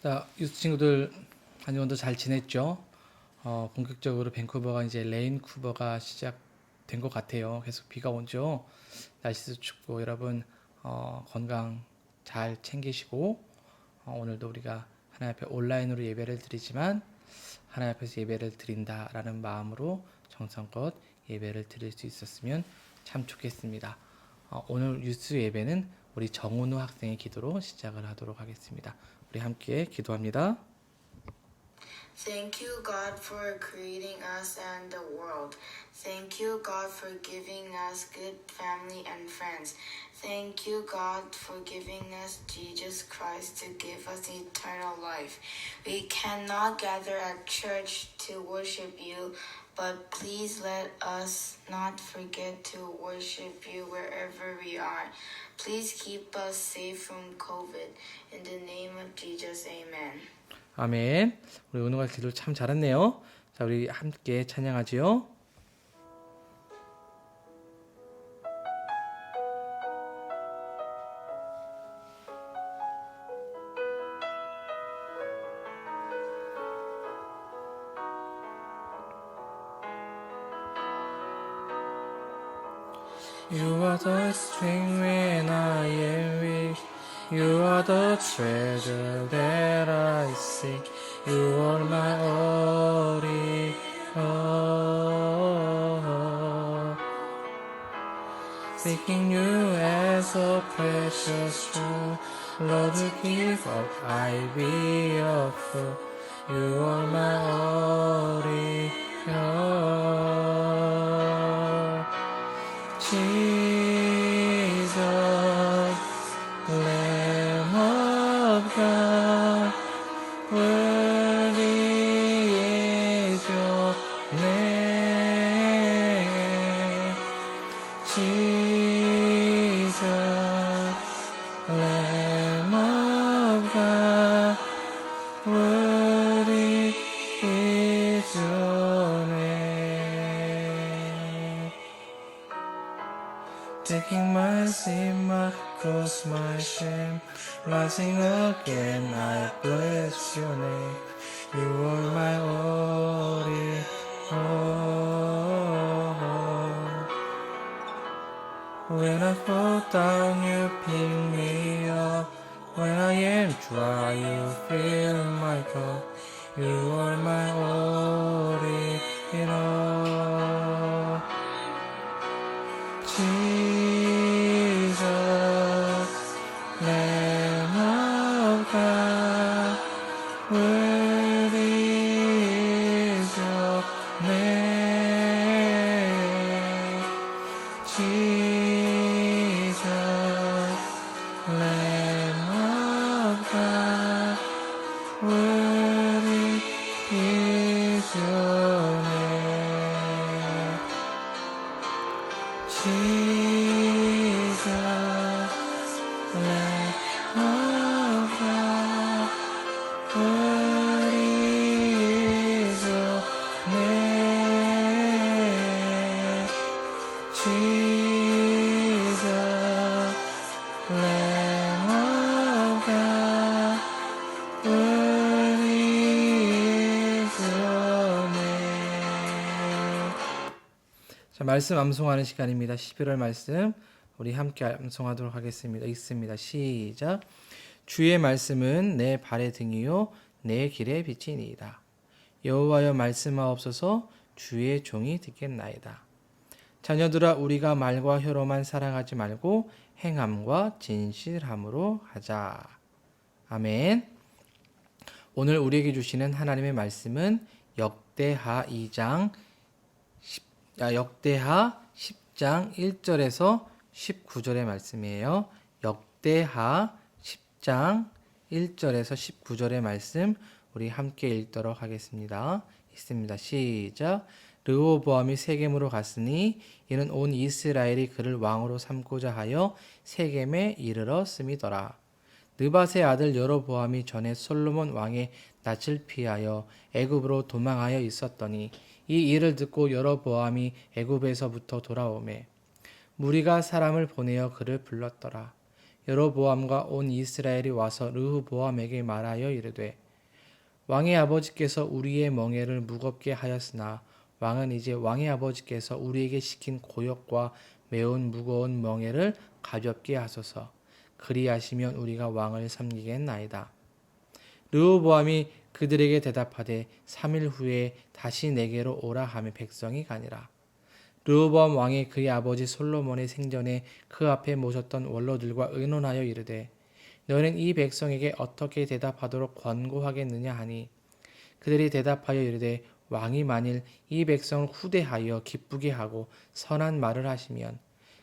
자, 유스 친구들 한 주 정도 잘 지냈죠? 본격적으로 밴쿠버가 이제 레인쿠버가 시작된 것 같아요. 계속 비가 오죠. 날씨도 춥고 여러분 건강 잘 챙기시고 오늘도 우리가 하나님 앞에 온라인으로 예배를 드리지만 하나님 앞에서 예배를 드린다라는 마음으로 정성껏 예배를 드릴 수 있었으면 참 좋겠습니다. 오늘 유스 예배는 우리 정은우 학생의 기도로 시작을 하도록 하겠습니다. 우리 함께 기도합니다. Thank you, God, for creating us and the world. Thank you, God, for giving us good family and friends. Thank you, God, for giving us Jesus Christ to give us eternal life. We cannot gather at church to worship you, but please let us not forget to worship you wherever we are. Please keep us safe from COVID. In the name of Jesus, amen. 아멘. 우리 은호가 기도를 참 잘했네요. 자, 우리 함께 찬양하지요. You are the strength when I am weak. You are the treasure that I seek. You are my all in all. Seeking you as a precious jewel, Lord, to give up I be a fool. You are my all in all. Jesus, Lamb of God, worthy is your name. Jesus, Lamb of God, worthy is your name. Taking my sin, my cross, my shame, rising again, I bless your name. You are my all in all. When I fall down, you pick me up. When I am dry, you fill my cup. You are my all in all. Jesus, Lamb of God, worthy is your name. Jesus, Lamb of God, worthy is your name. Jesus, Lamb of God, worthy is your name. Jesus, Lamb of God, worthy is your name. 자, 말씀 암송하는 시간입니다. 11월 말씀 우리 함께 암송하도록 하겠습니다. 읽습니다. 시작. 주의 말씀은 내 발의 등이요 내 길의 빛이니이다. 여호와여 말씀하옵소서. 주의 종이 듣겠나이다. 자녀들아, 우리가 말과 혀로만 사랑하지 말고 행함과 진실함으로 하자. 아멘. 오늘 우리에게 주시는 하나님의 말씀은 역대하 10장 1절에서 19절의 말씀이에요. 역대하 10장 1절에서 19절의 말씀 우리 함께 읽도록 하겠습니다. 읽습니다. 시작. 르호보암이 세겜으로 갔으니 이는 온 이스라엘이 그를 왕으로 삼고자 하여 세겜에 이르러 씀이더라. 느밧의 아들 여로보암이 전에 솔로몬 왕의 낯을 피하여 애굽으로 도망하여 있었더니 이 일을 듣고 여로보암이 애굽에서부터 돌아오매 무리가 사람을 보내어 그를 불렀더라. 여로보암과 온 이스라엘이 와서 르호보암에게 말하여 이르되 왕의 아버지께서 우리의 멍에를 무겁게 하였으나 왕은 이제 왕의 아버지께서 우리에게 시킨 고역과 매운 무거운 멍에를 가볍게 하소서. 그리하시면 우리가 왕을 섬기겠나이다. 르호보암이 그들에게 대답하되 3일 후에 다시 내게로 오라 하며 백성이 가니라. 르호보암 왕이 그의 아버지 솔로몬의 생전에 그 앞에 모셨던 원로들과 의논하여 이르되 너희는 이 백성에게 어떻게 대답하도록 권고하겠느냐 하니 그들이 대답하여 이르되 왕이 만일 이 백성을 후대하여 기쁘게 하고 선한 말을 하시면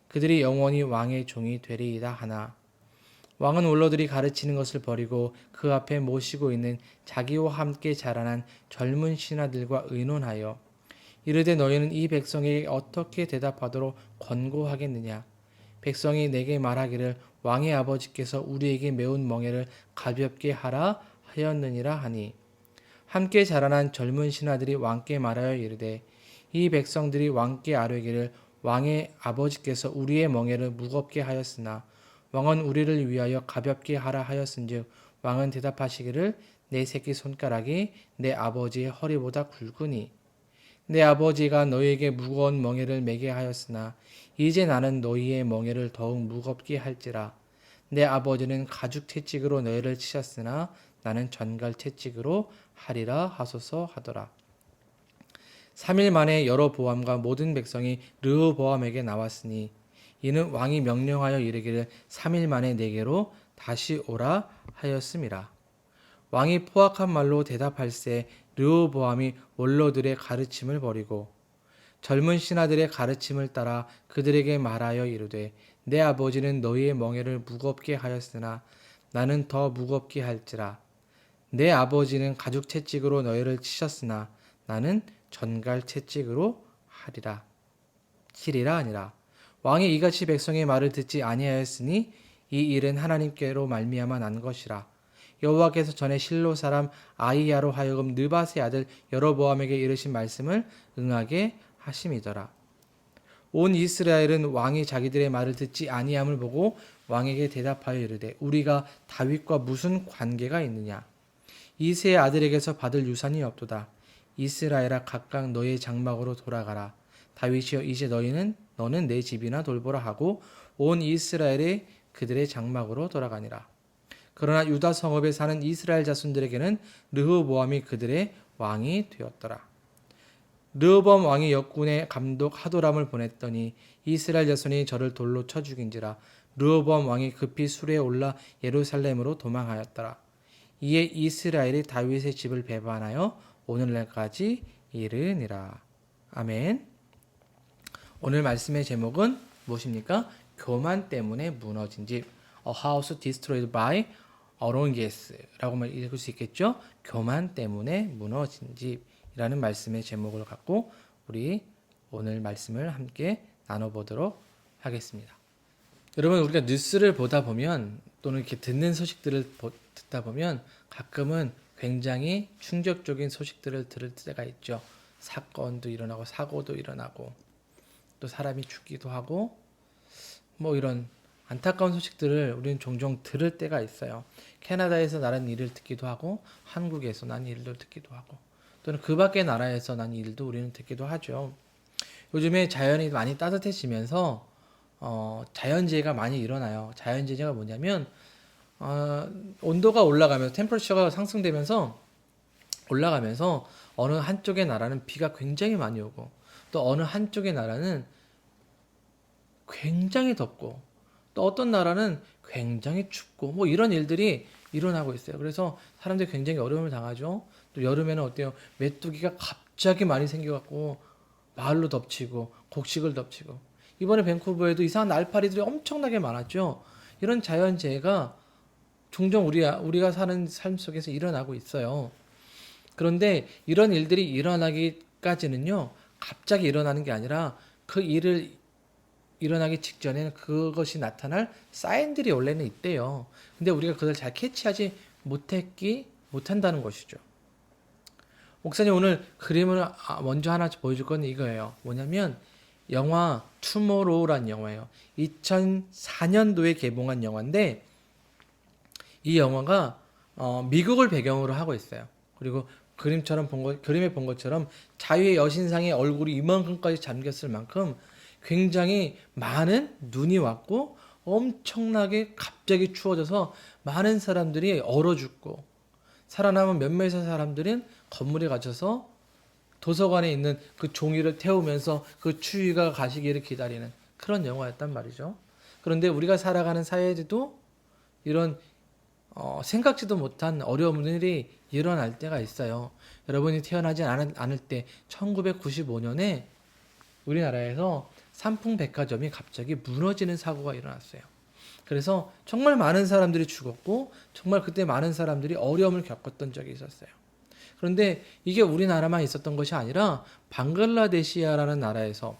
그들이 영원히 왕의 종이 되리이다 하나 왕은 원로들이 가르치는 것을 버리고 그 앞에 모시고 있는 자기와 함께 자라난 젊은 신하들과 의논하여 이르되 너희는 이 백성에게 어떻게 대답하도록 권고하겠느냐 백성이 내게 말하기를 왕의 아버지께서 우리에게 매운 멍에를 가볍게 하라 하였느니라 하니 함께 자라난 젊은 신하들이 왕께 말하여 이르되 이 백성들이 왕께 아뢰기를 왕의 아버지께서 우리의 멍에를 무겁게 하였으나 왕은 우리를 위하여 가볍게 하라 하였은즉 왕은 대답하시기를 내 새끼 손가락이 내 아버지의 허리보다 굵으니 내 아버지가 너희에게 무거운 멍에를 매게 하였으나 이제 나는 너희의 멍에를 더욱 무겁게 할지라 내 아버지는 가죽 채찍으로 너희를 치셨으나 나는 전갈 채찍으로 하리라 하소서 하더라. 3일 만에 여로보암과 모든 백성이 르호보암에게 나왔으니 이는 왕이 명령하여 이르기를 3일 만에 내게로 다시 오라 하였음이라. 왕이 포악한 말로 대답할세 르호보암이 원로들의 가르침을 버리고 젊은 신하들의 가르침을 따라 그들에게 말하여 이르되 내 아버지는 너희의 멍에를 무겁게 하였으나 나는 더 무겁게 할지라 내 아버지는 가죽 채찍으로 너희를 치셨으나 나는 전갈 채찍으로 하리라 치리라 아니라 왕이 이같이 백성의 말을 듣지 아니하였으니 이 일은 하나님께로 말미암아 난 것이라 여호와께서 전에 실로 사람 아히야로 하여금 느밧의 아들 여로보암에게 이르신 말씀을 응하게 하심이더라. 온 이스라엘은 왕이 자기들의 말을 듣지 아니함을 보고 왕에게 대답하여 이르되 우리가 다윗과 무슨 관계가 있느냐 이새의 아들에게서 받을 유산이 없도다. 이스라엘아 각각 너의 장막으로 돌아가라. 다윗이여 이제 너는 내 집이나 돌보라 하고 온 이스라엘이 그들의 장막으로 돌아가니라. 그러나 유다 성읍에 사는 이스라엘 자손들에게는 르호보암이 그들의 왕이 되었더라. 르호보암 왕이 역군의 감독 하도람을 보냈더니 이스라엘 자손이 저를 돌로 쳐 죽인지라 르호보암 왕이 급히 수레에 올라 예루살렘으로 도망하였더라. 이에 이스라엘이 다윗의 집을 배반하여 오늘날까지 이르니라. 아멘. 오늘 말씀의 제목은 무엇입니까? 교만 때문에 무너진 집. A house destroyed by arrogance라고 읽을 수 있겠죠? 교만 때문에 무너진 집이라는 말씀의 제목을 갖고 우리 오늘 말씀을 함께 나눠보도록 하겠습니다. 여러분 우리가 뉴스를 보다 보면 또는 이렇게 듣는 소식들을 듣다 보면 가끔은 굉장히 충격적인 소식들을 들을 때가 있죠. 사건도 일어나고 사고도 일어나고 또 사람이 죽기도 하고 뭐 이런 안타까운 소식들을 우리는 종종 들을 때가 있어요. 캐나다에서 나는 일을 듣기도 하고 한국에서 난 일도 듣기도 하고 또는 그 밖의 나라에서 난 일도 우리는 듣기도 하죠. 요즘에 자연이 많이 따뜻해지면서 자연재해가 많이 일어나요. 자연재해가 뭐냐면 온도가 올라가면서 템퍼처가 상승되면서 올라가면서 어느 한쪽의 나라는 비가 굉장히 많이 오고 또 어느 한쪽의 나라는 굉장히 덥고 또 어떤 나라는 굉장히 춥고 뭐 이런 일들이 일어나고 있어요. 그래서 사람들이 굉장히 어려움을 당하죠. 또 여름에는 어때요? 메뚜기가 갑자기 많이 생겨갖고 마을로 덮치고 곡식을 덮치고 이번에 밴쿠버에도 이상한 날파리들이 엄청나게 많았죠. 이런 자연재해가 종종 우리가 사는 삶 속에서 일어나고 있어요. 그런데 이런 일들이 일어나기까지는요, 갑자기 일어나는 게 아니라 그 일을 일어나기 직전에는 그것이 나타날 사인들이 원래는 있대요. 근데 우리가 그걸 잘 캐치하지 못한다는 것이죠. 목사님 오늘 그림을 먼저 하나 보여줄 건 이거예요. 뭐냐면 영화 투모로우란 영화예요. 2004년도에 개봉한 영화인데 이 영화가 미국을 배경으로 하고 있어요. 그리고 그림에 본 것처럼 자유의 여신상의 얼굴이 이만큼까지 잠겼을 만큼 굉장히 많은 눈이 왔고 엄청나게 갑자기 추워져서 많은 사람들이 얼어 죽고 살아남은 몇몇의 사람들은 건물에 갇혀서 도서관에 있는 그 종이를 태우면서 그 추위가 가시기를 기다리는 그런 영화였단 말이죠. 그런데 우리가 살아가는 사회에도 이런 생각지도 못한 어려움들이 일어날 때가 있어요. 여러분이 태어나지 않을 때 1995년에 우리나라에서 삼풍백화점이 갑자기 무너지는 사고가 일어났어요. 그래서 정말 많은 사람들이 죽었고 정말 그때 많은 사람들이 어려움을 겪었던 적이 있었어요. 그런데 이게 우리나라만 있었던 것이 아니라 방글라데시아라는 나라에서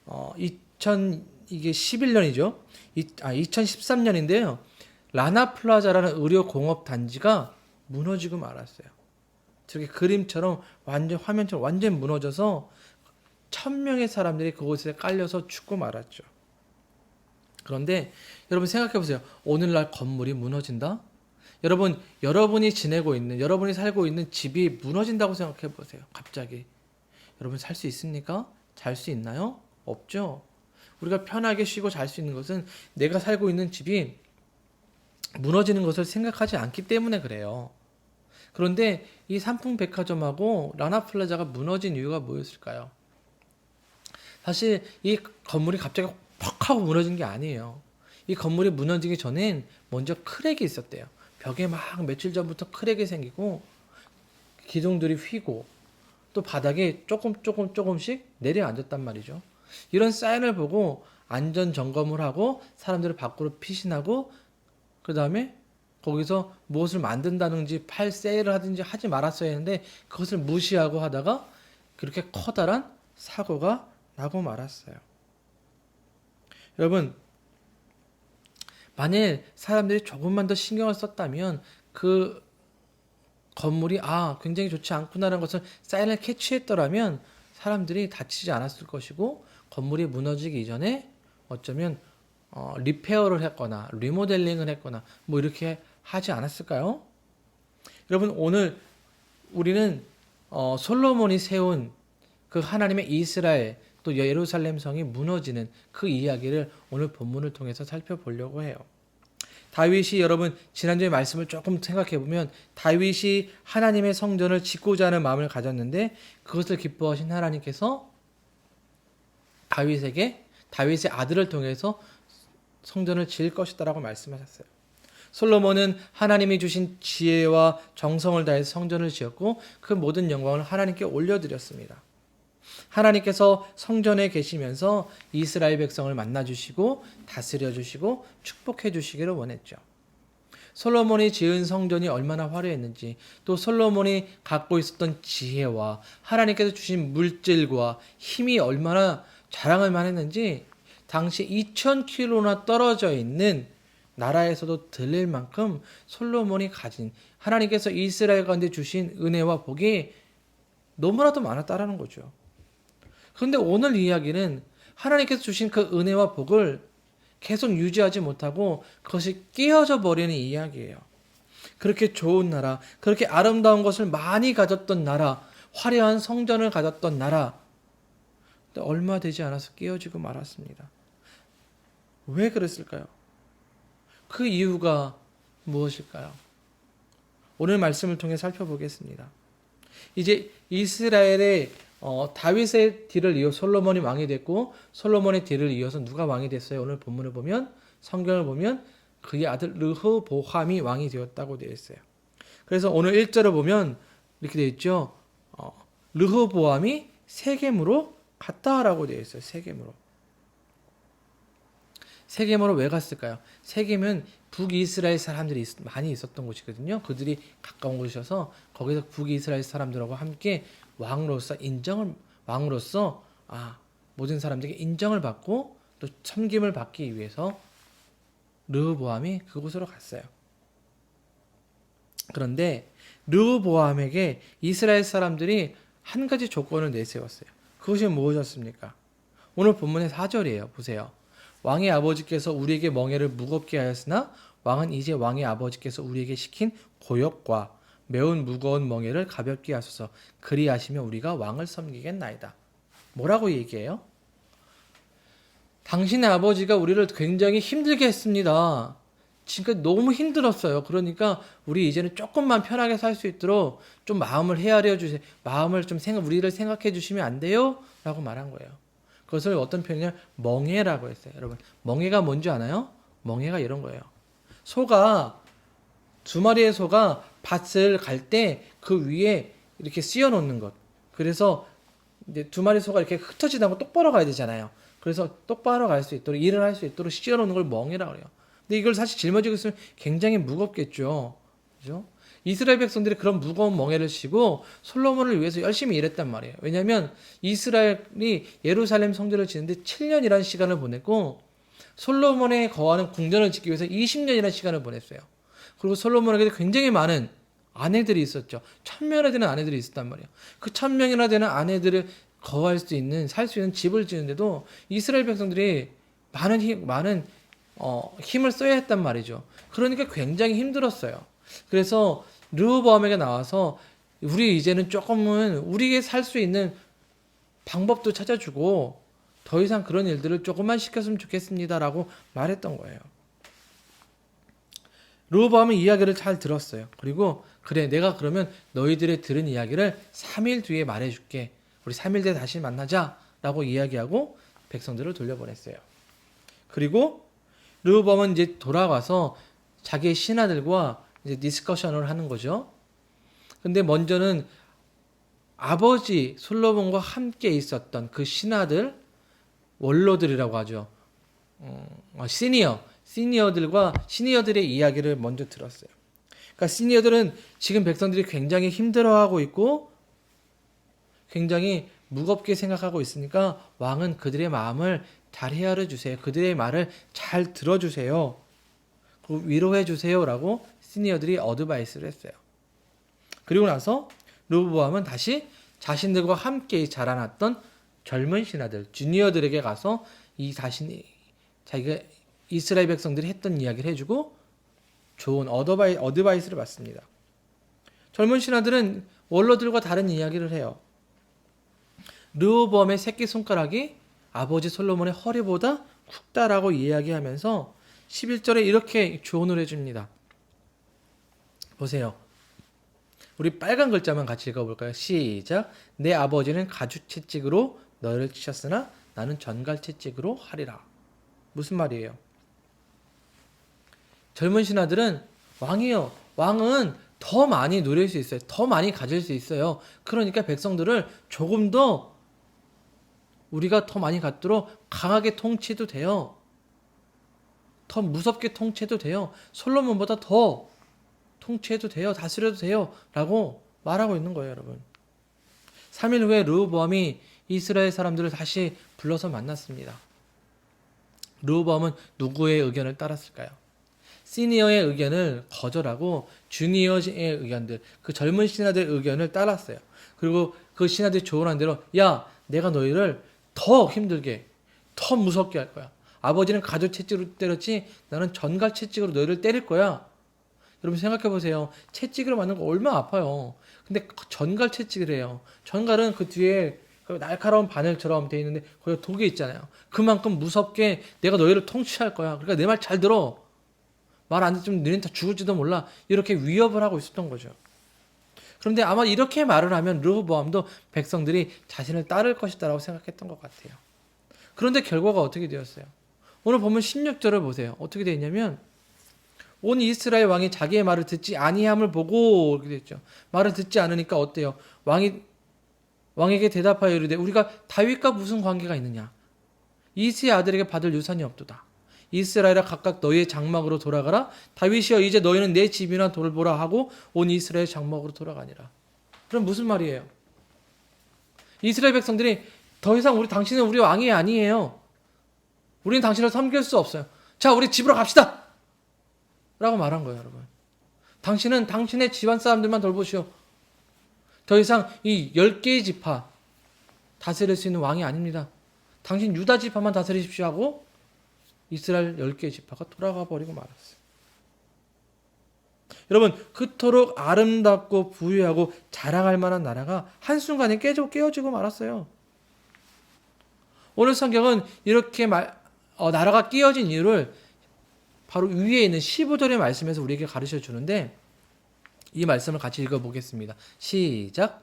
2011년이죠. 2013년인데요. 라나플라자라는 의료공업 단지가 무너지고 말았어요. 저게 그림처럼 완전 화면처럼 완전 무너져서 1000명의 사람들이 그곳에 깔려서 죽고 말았죠. 그런데 여러분 생각해 보세요. 오늘날 건물이 무너진다? 여러분이 지내고 있는, 여러분이 살고 있는 집이 무너진다고 생각해 보세요. 갑자기. 여러분 살 수 있습니까? 잘 수 있나요? 없죠. 우리가 편하게 쉬고 잘 수 있는 것은 내가 살고 있는 집이 무너지는 것을 생각하지 않기 때문에 그래요. 그런데 이 삼풍백화점하고 라나플라자가 무너진 이유가 뭐였을까요? 사실 이 건물이 갑자기 퍽 하고 무너진 게 아니에요. 이 건물이 무너지기 전엔 먼저 크랙이 있었대요. 벽에 막 며칠 전부터 크랙이 생기고 기둥들이 휘고 또 바닥에 조금씩 내려앉았단 말이죠. 이런 사인을 보고 안전 점검을 하고 사람들을 밖으로 피신하고 그 다음에 거기서 무엇을 만든다든지 팔 세일을 하든지 하지 말았어야 했는데 그것을 무시하고 하다가 그렇게 커다란 사고가 나고 말았어요. 여러분, 만일 사람들이 조금만 더 신경을 썼다면 그 건물이 굉장히 좋지 않구나라는 것을 사인을 캐치했더라면 사람들이 다치지 않았을 것이고 건물이 무너지기 이전에 어쩌면 리페어를 했거나 리모델링을 했거나 뭐 이렇게 하지 않았을까요? 여러분 오늘 우리는 솔로몬이 세운 그 하나님의 이스라엘 또 예루살렘 성이 무너지는 그 이야기를 오늘 본문을 통해서 살펴보려고 해요. 다윗이 여러분 지난주에 말씀을 조금 생각해 보면 다윗이 하나님의 성전을 짓고자 하는 마음을 가졌는데 그것을 기뻐하신 하나님께서 다윗의 아들을 통해서 성전을 지을 것이다라고 말씀하셨어요. 솔로몬은 하나님이 주신 지혜와 정성을 다해서 성전을 지었고 그 모든 영광을 하나님께 올려드렸습니다. 하나님께서 성전에 계시면서 이스라엘 백성을 만나주시고 다스려주시고 축복해주시기를 원했죠. 솔로몬이 지은 성전이 얼마나 화려했는지 또 솔로몬이 갖고 있었던 지혜와 하나님께서 주신 물질과 힘이 얼마나 자랑할 만했는지 당시 2000km나 떨어져 있는 나라에서도 들릴 만큼 솔로몬이 가진 하나님께서 이스라엘 가운데 주신 은혜와 복이 너무나도 많았다라는 거죠. 그런데 오늘 이야기는 하나님께서 주신 그 은혜와 복을 계속 유지하지 못하고 그것이 깨어져 버리는 이야기예요. 그렇게 좋은 나라, 그렇게 아름다운 것을 많이 가졌던 나라, 화려한 성전을 가졌던 나라, 근데 얼마 되지 않아서 깨어지고 말았습니다. 왜 그랬을까요? 그 이유가 무엇일까요? 오늘 말씀을 통해 살펴보겠습니다. 이제 이스라엘의 다윗의 뒤를 이어 솔로몬이 왕이 됐고 솔로몬의 뒤를 이어서 누가 왕이 됐어요? 오늘 본문을 보면 성경을 보면 그의 아들 르호보암이 왕이 되었다고 되어 있어요. 그래서 오늘 1절을 보면 이렇게 되어 있죠. 르호보암이 세겜으로 갔다라고 되어 있어요. 세겜으로 왜 갔을까요? 세겜은 북이스라엘 사람들이 많이 있었던 곳이거든요. 그들이 가까운 곳이어서 거기서 북이스라엘 사람들하고 함께 왕으로서 모든 사람들에게 인정을 받고 또 섬김을 받기 위해서 르호보암이 그곳으로 갔어요. 그런데 르호보암에게 이스라엘 사람들이 한 가지 조건을 내세웠어요. 그것이 무엇이었습니까? 오늘 본문의 4절이에요. 보세요. 왕의 아버지께서 우리에게 멍에를 무겁게 하였으나 왕은 이제 왕의 아버지께서 우리에게 시킨 고역과 매운 무거운 멍에를 가볍게 하소서. 그리하시면 우리가 왕을 섬기겠나이다. 뭐라고 얘기해요? 당신의 아버지가 우리를 굉장히 힘들게 했습니다. 지금 너무 힘들었어요. 그러니까 우리 이제는 조금만 편하게 살 수 있도록 좀 마음을 헤아려 주세요. 마음을 좀 우리를 생각해 주시면 안 돼요? 라고 말한 거예요. 그것을 어떤 표현이냐? 멍에라고 했어요. 여러분, 멍에가 뭔지 아나요? 멍에가 이런 거예요. 두 마리의 소가 밭을 갈 때 그 위에 이렇게 씌워 놓는 것. 그래서 이제 두 마리 소가 이렇게 흩어지지 않고 똑바로 가야 되잖아요. 그래서 똑바로 갈 수 있도록, 일을 할 수 있도록 씌워 놓는 걸 멍이라고 그래요. 근데 이걸 사실 짊어지고 있으면 굉장히 무겁겠죠. 그죠? 이스라엘 백성들이 그런 무거운 멍에를 씌고 솔로몬을 위해서 열심히 일했단 말이에요. 왜냐하면 이스라엘이 예루살렘 성전을 짓는데 7년이라는 시간을 보냈고 솔로몬의 거하는 궁전을 짓기 위해서 20년이라는 시간을 보냈어요. 그리고 솔로몬에게 굉장히 많은 아내들이 있었죠. 1000명이나 되는 아내들이 있었단 말이에요. 그 1000명이나 되는 아내들을 거할 수 있는, 살 수 있는 집을 지는데도 이스라엘 백성들이 많은 힘을 써야 했단 말이죠. 그러니까 굉장히 힘들었어요. 그래서 르호보암에게 나와서 우리 이제는 조금은 우리에게 살 수 있는 방법도 찾아주고 더 이상 그런 일들을 조금만 시켰으면 좋겠습니다라고 말했던 거예요. 르호보암은 이야기를 잘 들었어요. 그리고 그래, 내가 그러면 너희들의 들은 이야기를 3일 뒤에 말해줄게. 우리 3일 뒤에 다시 만나자라고 이야기하고 백성들을 돌려보냈어요. 그리고 르호보암은 이제 돌아와서 자기의 신하들과 이제 디스커션을 하는 거죠. 근데 먼저는 아버지 솔로몬과 함께 있었던 그 신하들, 원로들이라고 하죠. 시니어들의 이야기를 먼저 들었어요. 그러니까 시니어들은 지금 백성들이 굉장히 힘들어하고 있고 굉장히 무겁게 생각하고 있으니까 왕은 그들의 마음을 잘 헤아려 주세요. 그들의 말을 잘 들어주세요. 그리고 위로해 주세요라고 시니어들이 어드바이스를 했어요. 그리고 나서 르호보암은 다시 자신들과 함께 자라났던 젊은 신하들, 주니어들에게 가서 자기가 이스라엘 백성들이 했던 이야기를 해주고 좋은 어드바이스를 받습니다. 젊은 신하들은 원로들과 다른 이야기를 해요. 르호보암의 새끼손가락이 아버지 솔로몬의 허리보다 굵다라고 이야기하면서 11절에 이렇게 조언을 해줍니다. 보세요. 우리 빨간 글자만 같이 읽어볼까요? 시작. 내 아버지는 가죽채찍으로 너를 치셨으나 나는 전갈채찍으로 하리라. 무슨 말이에요? 젊은 신하들은 왕이요. 왕은 더 많이 누릴 수 있어요. 더 많이 가질 수 있어요. 그러니까 백성들을 조금 더 우리가 더 많이 갖도록 강하게 통치해도 돼요. 더 무섭게 통치해도 돼요. 솔로몬보다 더 통치해도 돼요. 다스려도 돼요. 라고 말하고 있는 거예요, 여러분. 3일 후에 르호보암이 이스라엘 사람들을 다시 불러서 만났습니다. 르호보암은 누구의 의견을 따랐을까요? 시니어의 의견을 거절하고 주니어의 의견들, 그 젊은 신하들의 의견을 따랐어요. 그리고 그 신하들이 조언한 대로 야, 내가 너희를 더 힘들게, 더 무섭게 할 거야. 아버지는 가죽채찍으로 때렸지 나는 전갈채찍으로 너희를 때릴 거야. 여러분 생각해 보세요. 채찍으로 맞는 거 얼마나 아파요. 근데 전갈채찍을 해요. 전갈은 그 뒤에 그 날카로운 바늘처럼 돼 있는데 거기 독이 있잖아요. 그만큼 무섭게 내가 너희를 통치할 거야. 그러니까 내 말 잘 들어. 말 안 듣으면 너희는 다 죽을지도 몰라. 이렇게 위협을 하고 있었던 거죠. 그런데 아마 이렇게 말을 하면 르호보암도 백성들이 자신을 따를 것이다라고 생각했던 것 같아요. 그런데 결과가 어떻게 되었어요? 오늘 보면 16절을 보세요. 어떻게 되어 있냐면 온 이스라엘 왕이 자기의 말을 듣지 아니함을 보고 이렇게 됐죠. 말을 듣지 않으니까 어때요? 왕에게 대답하여 이르되 우리가 다윗과 무슨 관계가 있느냐? 이스의 아들에게 받을 유산이 없도다. 이스라엘아 각각 너희의 장막으로 돌아가라. 다윗이여 이제 너희는 내 집이나 돌보라 하고 온 이스라엘 장막으로 돌아가니라. 그럼 무슨 말이에요? 이스라엘 백성들이 더 이상 당신은 우리 왕이 아니에요. 우리는 당신을 섬길 수 없어요. 자, 우리 집으로 갑시다. 라고 말한 거예요, 여러분. 당신은 당신의 집안 사람들만 돌보시오. 더 이상 이 10개의 지파 다스릴 수 있는 왕이 아닙니다. 당신 유다 지파만 다스리십시오 하고 이스라엘 10개 지파가 돌아가 버리고 말았어요. 여러분, 그토록 아름답고 부유하고 자랑할 만한 나라가 한순간에 깨어지고 말았어요. 오늘 성경은 이렇게 나라가 깨어진 이유를 바로 위에 있는 15절의 말씀에서 우리에게 가르쳐 주는데, 이 말씀을 같이 읽어보겠습니다. 시작.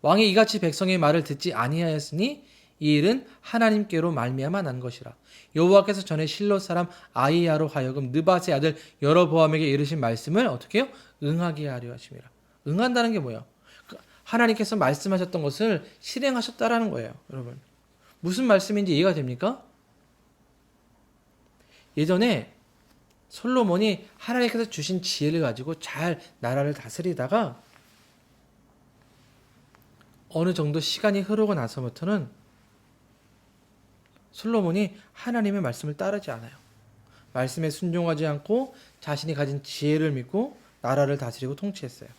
왕이 이같이 백성의 말을 듣지 아니하였으니 이 일은 하나님께로 말미암아 난 것이라. 여호와께서 전에 실로 사람 아이야로 하여금 느밧의 아들 여로보암에게 이르신 말씀을 어떻게 해요? 응하게 하려 하심이라. 응한다는 게 뭐예요? 하나님께서 말씀하셨던 것을 실행하셨다라는 거예요. 여러분, 무슨 말씀인지 이해가 됩니까? 예전에 솔로몬이 하나님께서 주신 지혜를 가지고 잘 나라를 다스리다가 어느 정도 시간이 흐르고 나서부터는 솔로몬이 하나님의 말씀을 따르지 않아요. 말씀에 순종하지 않고 자신이 가진 지혜를 믿고 나라를 다스리고 통치했어요.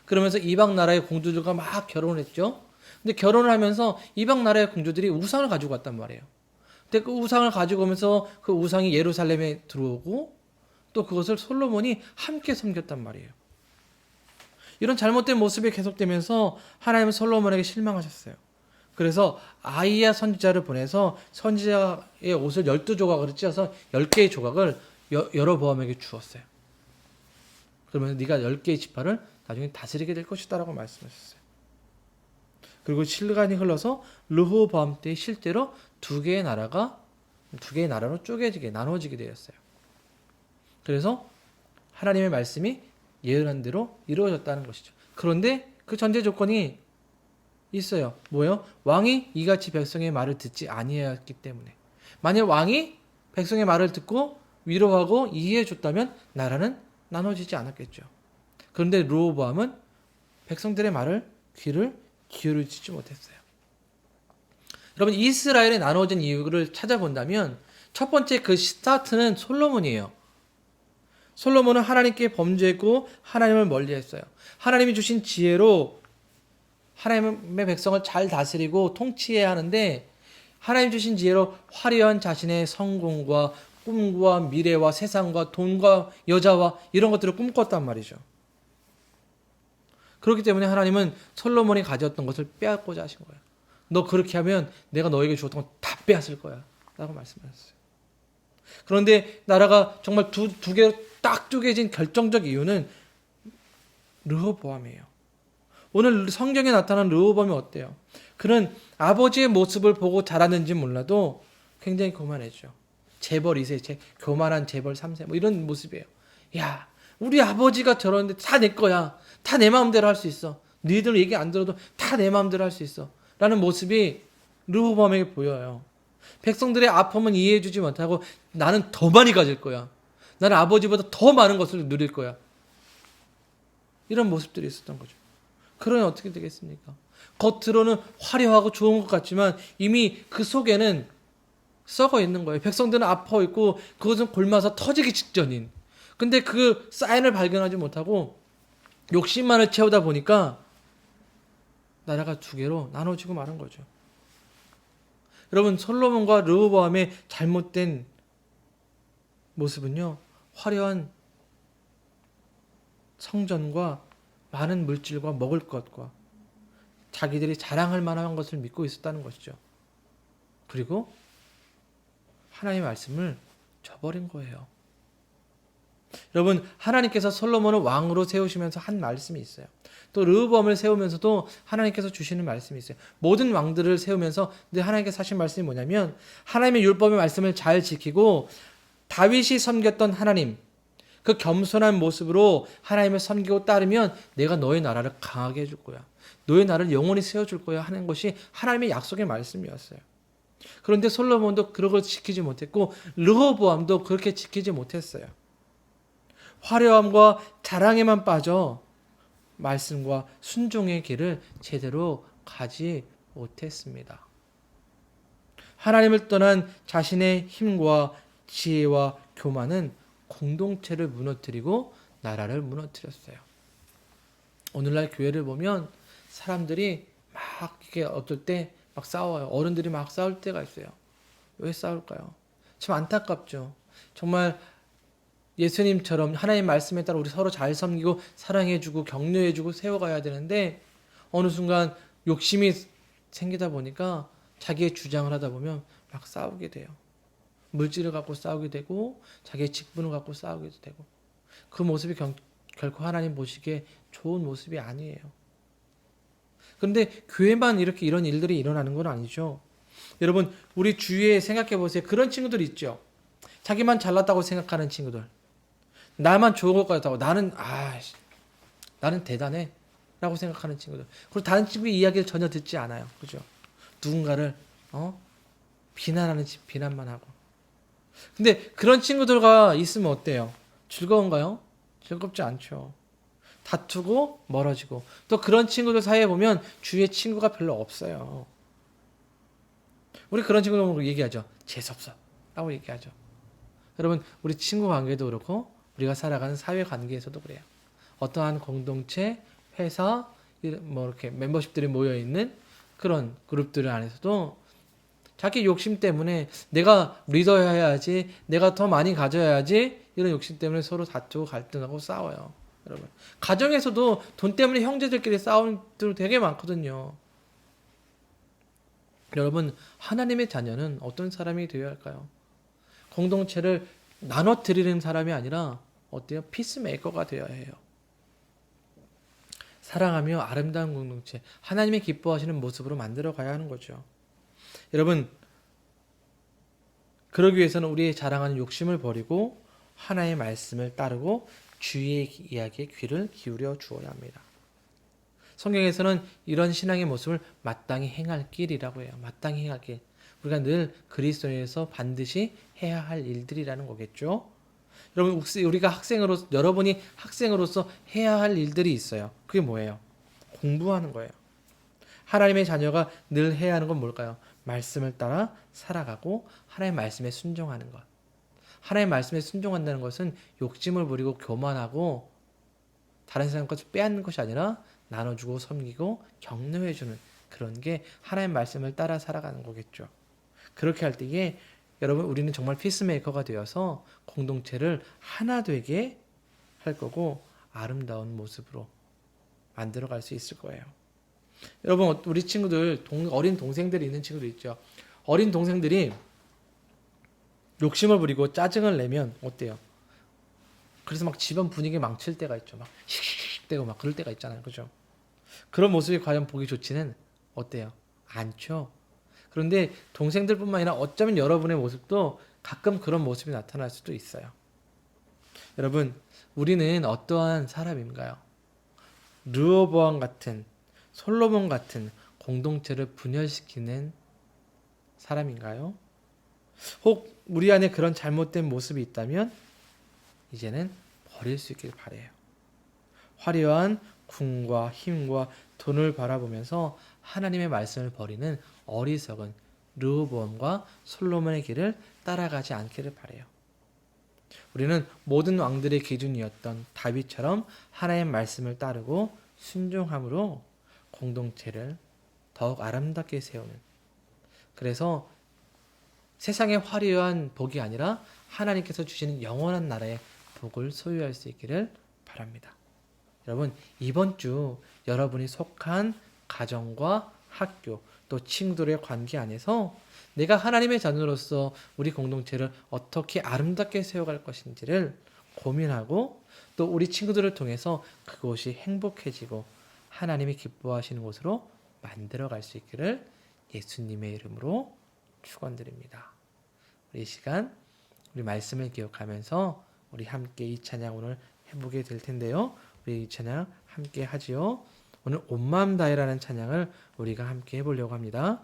그러면서 이방 나라의 공주들과 막 결혼을 했죠. 근데 결혼을 하면서 이방 나라의 공주들이 우상을 가지고 왔단 말이에요. 근데 그 우상을 가지고 오면서 그 우상이 예루살렘에 들어오고 또 그것을 솔로몬이 함께 섬겼단 말이에요. 이런 잘못된 모습이 계속되면서 하나님은 솔로몬에게 실망하셨어요. 그래서 아이야 선지자를 보내서 선지자의 옷을 12조각으로 찢어서 10개의 조각을 여로보암에게 주었어요. 그러면서 네가 10개의 지파를 나중에 다스리게 될 것이다 라고 말씀하셨어요. 그리고 시간이 흘러서 르호보암 때 실제로 두 개의 나라로 쪼개지게 나눠지게 되었어요. 그래서 하나님의 말씀이 예언한 대로 이루어졌다는 것이죠. 그런데 그 전제 조건이 있어요. 뭐예요? 왕이 이같이 백성의 말을 듣지 아니하였기 때문에. 만약 왕이 백성의 말을 듣고 위로하고 이해해 줬다면 나라는 나눠지지 않았겠죠. 그런데 르호보암은 백성들의 말을 귀를 기울이지 못했어요. 여러분, 이스라엘에 나눠진 이유를 찾아본다면 첫 번째 그 스타트는 솔로몬이에요. 솔로몬은 하나님께 범죄했고 하나님을 멀리했어요. 하나님이 주신 지혜로 하나님의 백성을 잘 다스리고 통치해야 하는데 하나님 주신 지혜로 화려한 자신의 성공과 꿈과 미래와 세상과 돈과 여자와 이런 것들을 꿈꿨단 말이죠. 그렇기 때문에 하나님은 솔로몬이 가졌던 것을 빼앗고자 하신 거예요. 너 그렇게 하면 내가 너에게 주었던 건 다 빼앗을 거야 라고 말씀하셨어요. 그런데 나라가 정말 두 개로 딱 쪼개진 결정적 이유는 르호보암이에요. 오늘 성경에 나타난 르호보암이 어때요? 그는 아버지의 모습을 보고 자랐는지 몰라도 굉장히 교만했죠. 재벌 2세, 교만한 재벌 3세 뭐 이런 모습이에요. 야, 우리 아버지가 저러는데 다 내 거야. 다 내 마음대로 할 수 있어. 너희들 얘기 안 들어도 다 내 마음대로 할 수 있어. 라는 모습이 르호보암에게 보여요. 백성들의 아픔은 이해해주지 못하고 나는 더 많이 가질 거야. 나는 아버지보다 더 많은 것을 누릴 거야. 이런 모습들이 있었던 거죠. 그러면 어떻게 되겠습니까? 겉으로는 화려하고 좋은 것 같지만 이미 그 속에는 썩어 있는 거예요. 백성들은 아파 있고 그것은 골마서 터지기 직전인. 근데 그 사인을 발견하지 못하고 욕심만을 채우다 보니까 나라가 두 개로 나눠지고 마는 거죠. 여러분, 솔로몬과 르호보암의 잘못된 모습은요, 화려한 성전과 많은 물질과 먹을 것과 자기들이 자랑할 만한 것을 믿고 있었다는 것이죠. 그리고 하나님의 말씀을 저버린 거예요. 여러분, 하나님께서 솔로몬을 왕으로 세우시면서 한 말씀이 있어요. 또 르호보암을 세우면서도 하나님께서 주시는 말씀이 있어요. 모든 왕들을 세우면서 하나님께서 하신 말씀이 뭐냐면 하나님의 율법의 말씀을 잘 지키고 다윗이 섬겼던 하나님, 그 겸손한 모습으로 하나님을 섬기고 따르면 내가 너의 나라를 강하게 해줄 거야. 너의 나라를 영원히 세워줄 거야 하는 것이 하나님의 약속의 말씀이었어요. 그런데 솔로몬도 그런 걸 지키지 못했고 르호보암도 그렇게 지키지 못했어요. 화려함과 자랑에만 빠져 말씀과 순종의 길을 제대로 가지 못했습니다. 하나님을 떠난 자신의 힘과 지혜와 교만은 공동체를 무너뜨리고 나라를 무너뜨렸어요. 오늘날 교회를 보면 사람들이 막 이렇게 어떨 때 막 싸워요. 어른들이 막 싸울 때가 있어요. 왜 싸울까요? 참 안타깝죠. 정말 예수님처럼 하나님 말씀에 따라 우리 서로 잘 섬기고 사랑해주고 격려해주고 세워가야 되는데 어느 순간 욕심이 생기다 보니까 자기의 주장을 하다 보면 막 싸우게 돼요. 물질을 갖고 싸우게 되고 자기의 직분을 갖고 싸우기도 되고 그 모습이 결코 하나님 보시기에 좋은 모습이 아니에요. 그런데 교회만 이렇게 이런 일들이 일어나는 건 아니죠. 여러분 우리 주위에 생각해 보세요. 그런 친구들 있죠. 자기만 잘났다고 생각하는 친구들. 나만 좋은 것 같다고 나는 대단해 라고 생각하는 친구들. 그리고 다른 친구의 이야기를 전혀 듣지 않아요. 그죠? 누군가를 비난하는 비난만 하고. 근데 그런 친구들과 있으면 어때요? 즐거운가요? 즐겁지 않죠. 다투고 멀어지고 또 그런 친구들 사이에 보면 주위에 친구가 별로 없어요. 우리 그런 친구들 보고 얘기하죠. 재수없어 라고 얘기하죠. 여러분 우리 친구 관계도 그렇고 우리가 살아가는 사회 관계에서도 그래요. 어떠한 공동체, 회사, 이렇게 멤버십들이 모여있는 그런 그룹들 안에서도 자기 욕심 때문에 내가 리더여야지, 내가 더 많이 가져야지 이런 욕심 때문에 서로 다투고 갈등하고 싸워요. 여러분 가정에서도 돈 때문에 형제들끼리 싸우는 들 되게 많거든요. 여러분 하나님의 자녀는 어떤 사람이 되어야 할까요? 공동체를 나눠드리는 사람이 아니라 어때요? 피스메이커가 되어야 해요. 사랑하며 아름다운 공동체, 하나님이 기뻐하시는 모습으로 만들어 가야 하는 거죠. 여러분, 그러기 위해서는 우리의 자랑하는 욕심을 버리고 하나의 말씀을 따르고 주의 이야기에 귀를 기울여 주어야 합니다. 성경에서는 이런 신앙의 모습을 마땅히 행할 길이라고 해요. 마땅히 행할 길. 우리가 늘 그리스도인에서 반드시 해야 할 일들이라는 거겠죠. 여러분, 우리가 여러분이 학생으로서 해야 할 일들이 있어요. 그게 뭐예요? 공부하는 거예요. 하나님의 자녀가 늘 해야 하는 건 뭘까요? 말씀을 따라 살아가고 하나님의 말씀에 순종하는 것. 하나님의 말씀에 순종한다는 것은 욕심을 부리고 교만하고 다른 사람 것을 빼앗는 것이 아니라 나눠주고 섬기고 격려해주는 그런 게 하나님의 말씀을 따라 살아가는 거겠죠. 그렇게 할 때에 여러분 우리는 정말 피스메이커가 되어서 공동체를 하나 되게 할 거고 아름다운 모습으로 만들어 갈 수 있을 거예요. 여러분 우리 친구들 어린 동생들이 있는 친구들 있죠. 어린 동생들이 욕심을 부리고 짜증을 내면 어때요? 그래서 막 집안 분위기 망칠 때가 있죠. 막 씩씩씩 대고 막 그럴 때가 있잖아요. 그죠? 그런 모습이 과연 보기 좋지는 어때요? 않죠. 그런데 동생들뿐만 아니라 어쩌면 여러분의 모습도 가끔 그런 모습이 나타날 수도 있어요. 여러분, 우리는 어떠한 사람인가요? 르호보암 같은, 솔로몬 같은 공동체를 분열시키는 사람인가요? 혹 우리 안에 그런 잘못된 모습이 있다면 이제는 버릴 수 있길 바래요. 화려한 궁과 힘과 돈을 바라보면서 하나님의 말씀을 버리는 어리석은 르호보암과 솔로몬의 길을 따라가지 않기를 바래요. 우리는 모든 왕들의 기준이었던 다윗처럼 하나님의 말씀을 따르고 순종함으로 공동체를 더욱 아름답게 세우는, 그래서 세상의 화려한 복이 아니라 하나님께서 주시는 영원한 나라의 복을 소유할 수 있기를 바랍니다. 여러분, 이번 주 여러분이 속한 가정과 학교 또 친구들의 관계 안에서 내가 하나님의 자녀로서 우리 공동체를 어떻게 아름답게 세워갈 것인지를 고민하고 또 우리 친구들을 통해서 그곳이 행복해지고 하나님이 기뻐하시는 곳으로 만들어갈 수 있기를 예수님의 이름으로 축원드립니다. 우리 이 시간 우리 말씀을 기억하면서 우리 함께 이 찬양 오늘 해보게 될 텐데요. 우리 이 찬양 함께 하지요. 오늘 온 마음 다해라는 찬양을 우리가 함께 해보려고 합니다.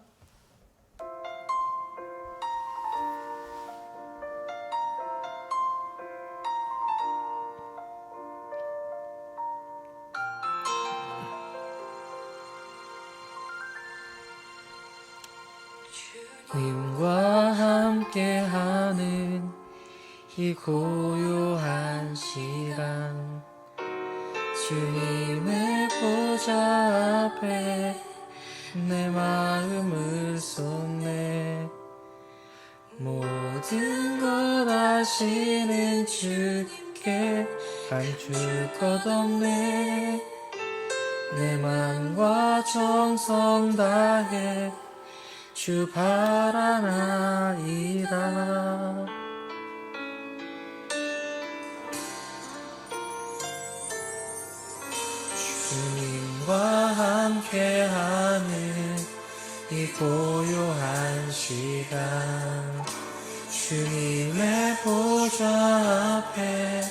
주님과 함께하는 이 고요한 시간, 주님의 보좌 앞에 내 마음을 쏟네. 모든 것 아시는 주께 감출 것 없네. 내 맘과 정성 다해 주 바라나이다. 주님과 함께하는 이 고요한 시간, 주님의 보좌 앞에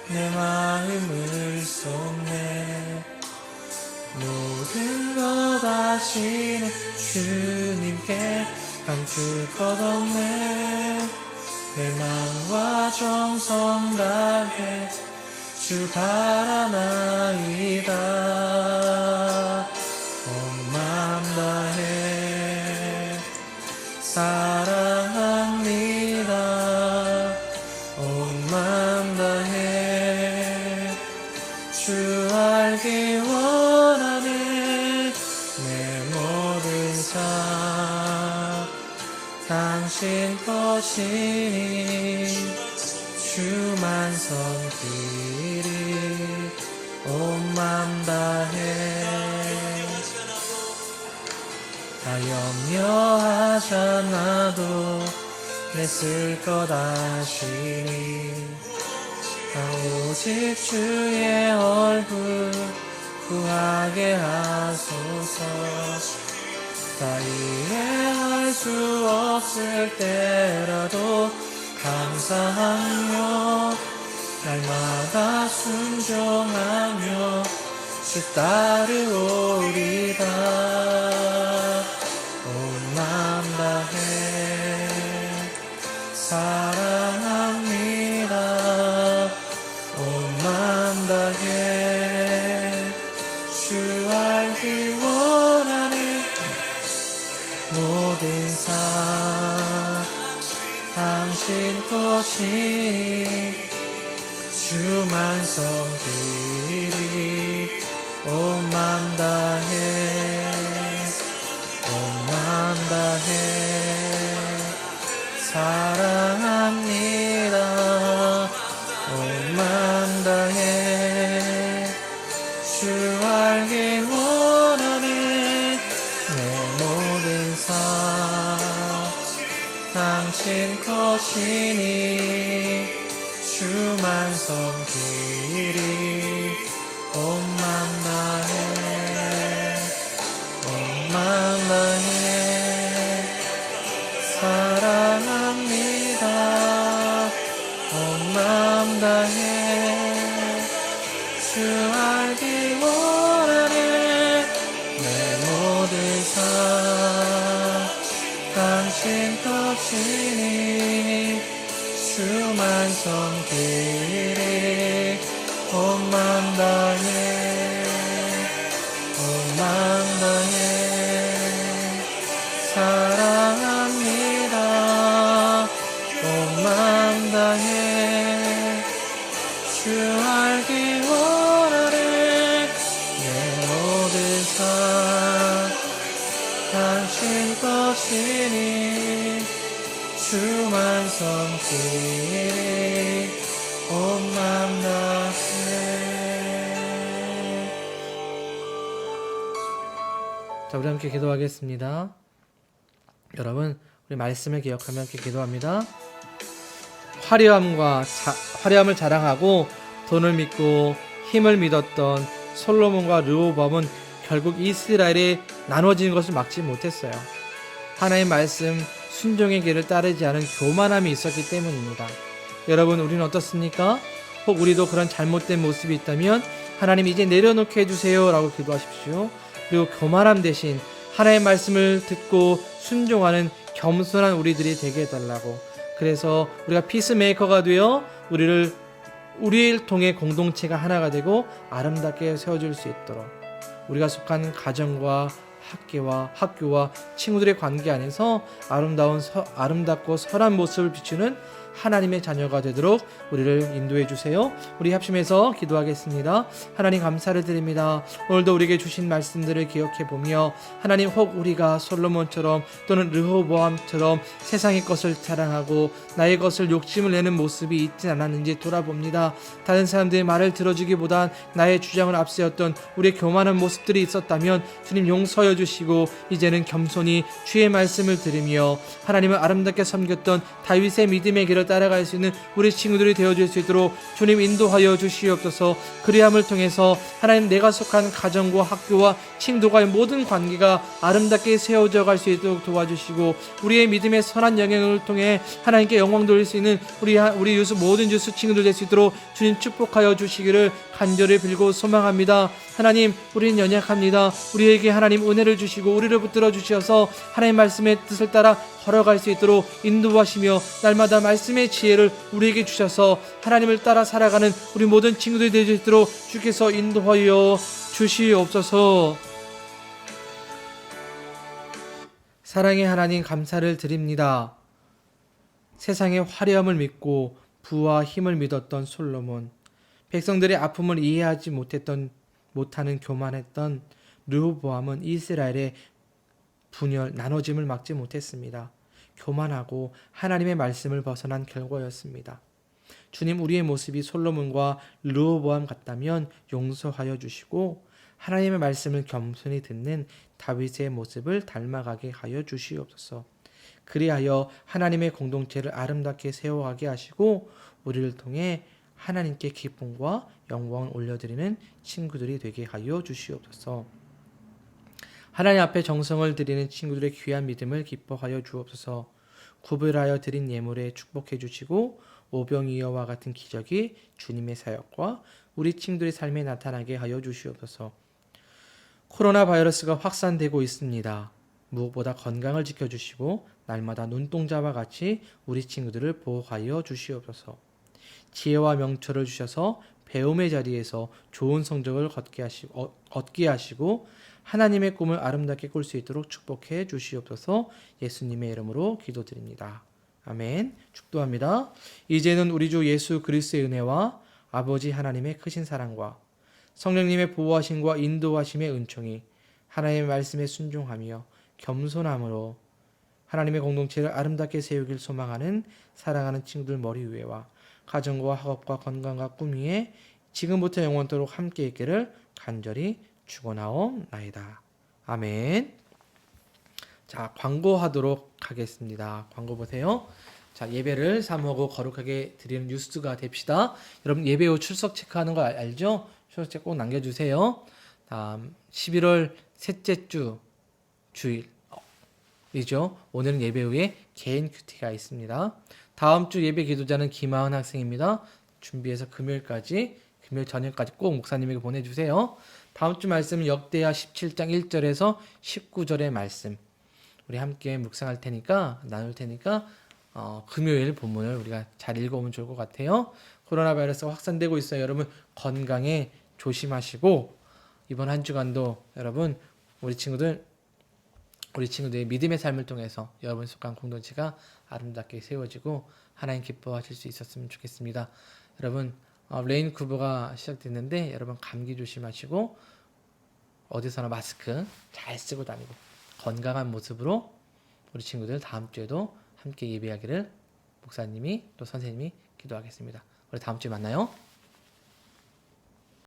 내 마음을 쏟네. 모든 것 아시는 주님께 감출 것 없네. 내 마음과 정성 다해 주 바라나이다. 온 마음 다해 사랑합니다. 온 마음 다해 주 알기 원하네. 내 모든 삶 당신 것이니 주만 섬기리. 온 맘 다해 다 염려하잖아도 내 쓸 것 아시니. 오직 주의 얼굴 구하게 하소서. 다 이해할 수 없을 때라도 감사하며 날마다 순종하며 주 따르오리다. 온 마음 다해 사랑합니다. 온 마음 다해 주 알기 원하네. 모든 삶 당신 것이니 주만 섬기리. 온 맘 다해 온 맘 다해 사랑합니다. 온 맘 다해 주 알기 원하네. 내 모든 삶 당신 것이니 주만 섬기리. 온 맘 다해 온 맘 다해 사랑합니다. 온 맘 다해 주 알기 원하네. 내 모든 삶 당신 것이니 주만 섬기리. 온 맘 다해 온 맘 다해 사랑합니다. 온 맘 다해 주 알기 원하네. 내 모든 삶 당신 것이니 주만 섬기리. 온 맘 다해. 자, 우리 함께 기도하겠습니다. 여러분, 우리 말씀을 기억하며 함께 기도합니다. 화려함을 자랑하고 돈을 믿고 힘을 믿었던 솔로몬과 르호보암은 결국 이스라엘이 나눠지는 것을 막지 못했어요. 하나님의 말씀 순종의 길을 따르지 않은 교만함이 있었기 때문입니다. 여러분, 우리는 어떻습니까? 혹 우리도 그런 잘못된 모습이 있다면 하나님 이제 내려놓게 해주세요 라고 기도하십시오. 그리고 교만함 대신 하나님의 말씀을 듣고 순종하는 겸손한 우리들이 되게 해달라고. 그래서 우리가 피스메이커가 되어 우리를 통해 공동체가 하나가 되고 아름답게 세워줄 수 있도록 우리가 속한 가정과 학교와 친구들의 관계 안에서 아름답고 선한 모습을 비추는 하나님의 자녀가 되도록 우리를 인도해 주세요. 우리 합심해서 기도하겠습니다. 하나님 감사를 드립니다. 오늘도 우리에게 주신 말씀들을 기억해 보며 하나님 혹 우리가 솔로몬처럼 또는 르호보암처럼 세상의 것을 자랑하고 나의 것을 욕심을 내는 모습이 있지 않았는지 돌아봅니다. 다른 사람들의 말을 들어주기보단 나의 주장을 앞세웠던 우리의 교만한 모습들이 있었다면 주님 용서해 주시고 이제는 겸손히 주의 말씀을 들으며 하나님을 아름답게 섬겼던 다윗의 믿음의 길을 따라갈 수 있는 우리 친구들이 되어줄 수 있도록 주님 인도하여 주시옵소서. 그리함을 통해서 하나님 내가 속한 가정과 학교와 친구와의 모든 관계가 아름답게 세워져 갈 수 있도록 도와주시고 우리의 믿음의 선한 영향을 통해 하나님께 영광 돌릴 수 있는 우리 유수 모든 유수 친구들 될 수 있도록 주님 축복하여 주시기를 간절히 빌고 소망합니다. 하나님 우리는 연약합니다. 우리에게 하나님 은혜를 주시고 우리를 붙들어 주셔서 하나님 말씀의 뜻을 따라 걸어갈 수 있도록 인도하시며 날마다 말씀의 지혜를 우리에게 주셔서 하나님을 따라 살아가는 우리 모든 친구들이 될 수 있도록 주께서 인도하여 주시옵소서. 사랑의 하나님 감사를 드립니다. 세상의 화려함을 믿고 부와 힘을 믿었던 솔로몬, 백성들의 아픔을 이해하지 못하는 교만했던 르호보암은 이스라엘의 분열, 나눠짐을 막지 못했습니다. 교만하고 하나님의 말씀을 벗어난 결과였습니다. 주님 우리의 모습이 솔로몬과 르호보암 같다면 용서하여 주시고 하나님의 말씀을 겸손히 듣는 다윗의 모습을 닮아가게 하여 주시옵소서. 그리하여 하나님의 공동체를 아름답게 세워가게 하시고 우리를 통해 하나님께 기쁨과 영광을 올려드리는 친구들이 되게 하여 주시옵소서. 하나님 앞에 정성을 드리는 친구들의 귀한 믿음을 기뻐하여 주옵소서. 구별하여 드린 예물에 축복해 주시고 오병이어와 같은 기적이 주님의 사역과 우리 친구들의 삶에 나타나게 하여 주시옵소서. 코로나 바이러스가 확산되고 있습니다. 무엇보다 건강을 지켜주시고 날마다 눈동자와 같이 우리 친구들을 보호하여 주시옵소서. 지혜와 명철을 주셔서 배움의 자리에서 좋은 성적을 얻게 하시고 하나님의 꿈을 아름답게 꿀 수 있도록 축복해 주시옵소서. 예수님의 이름으로 기도드립니다. 아멘. 축도합니다. 이제는 우리 주 예수 그리스도의 은혜와 아버지 하나님의 크신 사랑과 성령님의 보호하심과 인도하심의 은총이 하나님의 말씀에 순종하며 겸손함으로 하나님의 공동체를 아름답게 세우길 소망하는 사랑하는 친구들 머리 위에와 가정과 학업과 건강과 꿈 위에 지금부터 영원토록 함께 있기를 간절히 축원하옵나이다. 아멘. 자, 광고하도록 하겠습니다. 광고 보세요. 자, 예배를 사모하고 거룩하게 드리는 뉴스가 됩시다. 여러분 예배 후 출석 체크하는 거 알죠? 출석 체크 꼭 남겨주세요. 다음 11월 셋째 주 주일이죠. 오늘은 예배 후에 개인 큐티가 있습니다. 다음 주 예배 기도자는 김하은 학생입니다. 준비해서 금요일 저녁까지 꼭 목사님에게 보내주세요. 다음 주 말씀은 역대하 17장 1절에서 19절의 말씀 우리 함께 묵상할 테니까 나눌 테니까 금요일 본문을 우리가 잘 읽어보면 좋을 것 같아요. 코로나 바이러스가 확산되고 있어요. 여러분 건강에 조심하시고 이번 한 주간도 여러분 우리 친구들의 믿음의 삶을 통해서 여러분 속한 공동체가 아름답게 세워지고 하나님 기뻐하실 수 있었으면 좋겠습니다. 여러분 레인쿠버가 시작됐는데 여러분 감기 조심하시고 어디서나 마스크 잘 쓰고 다니고 건강한 모습으로 우리 친구들 다음 주에도 함께 예배하기를 목사님이 또 선생님이 기도하겠습니다. 우리 다음 주에 만나요.